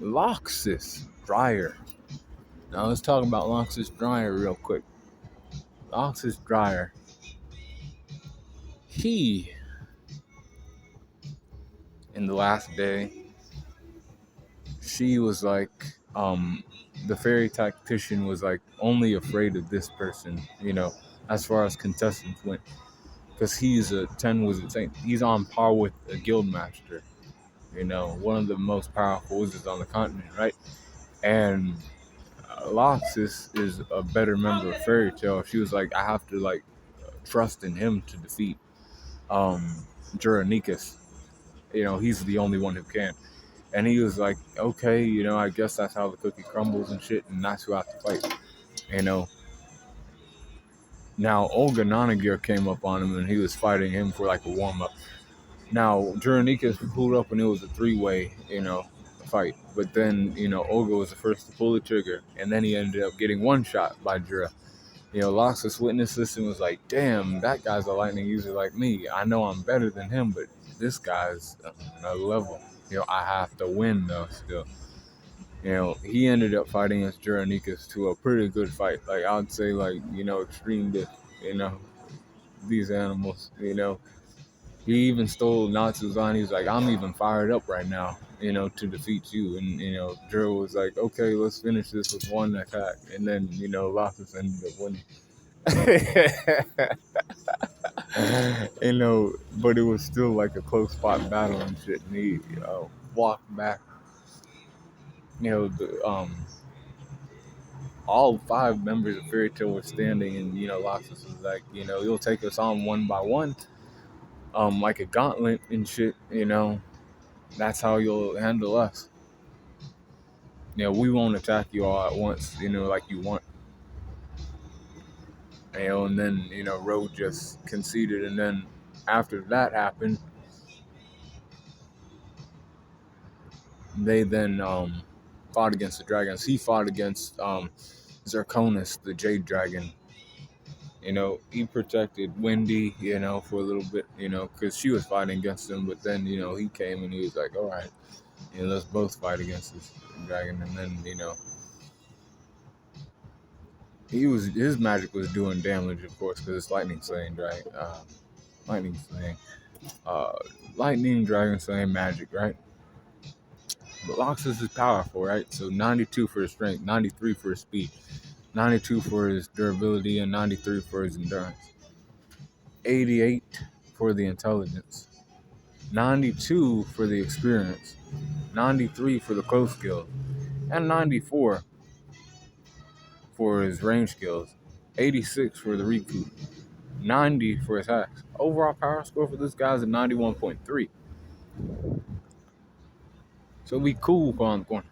Laxus dryer. Now let's talk about Laxus dryer real quick. Laxus dryer. He, in the last day, she was like, the fairy tactician was like only afraid of this person, as far as contestants went. Because he's a 10 wizard saint. He's on par with a guild master, one of the most powerful wizards on the continent, right? And Laxus is a better member of Fairy Tale. She was like, I have to trust in him to defeat Juranicus. He's the only one who can. And he was like, okay, I guess that's how the cookie crumbles and shit, and that's who I have to fight. Now Olga Nonagir came up on him, and he was fighting him for like a warm up. Now Juranicus pulled up, and it was a 3-way, fight. But then, Olga was the first to pull the trigger, and then he ended up getting one shot by Jura. Laxus witnessed this and was like, damn, that guy's a lightning user like me. I know I'm better than him, but this guy's another level. I have to win though still. He ended up fighting against Juranicus to a pretty good fight. Like, I would say, extreme diff, these animals, He even stole Natsu's on. He's like, I'm even fired up right now, to defeat you. And, Jura was like, okay, let's finish this with one attack. And then, Laxus ended up winning. But it was still like a close fought battle and shit. And he walked back. All 5 members of Fairy Tail were standing, and Laxus was like, you'll take us on one by one, like a gauntlet and shit. That's how you'll handle us. We won't attack you all at once, like you want. And then, Road just conceded, and then after that happened, they then fought against the dragons. He fought against Zirconus, the Jade Dragon. He protected Wendy, for a little bit, because she was fighting against him. But then, he came and he was like, all right, let's both fight against this dragon. And then, his magic was doing damage, of course, because it's lightning slaying, right? Lightning slaying. Lightning dragon slaying magic, right? But Laxus is powerful, right? So 92 for his strength, 93 for his speed, 92 for his durability, and 93 for his endurance. 88 for the intelligence, 92 for the experience, 93 for the close skills, and 94 for his range skills, 86 for the recoup, 90 for his hacks. Overall power score for this guy is a 91.3. So we cool on the corner.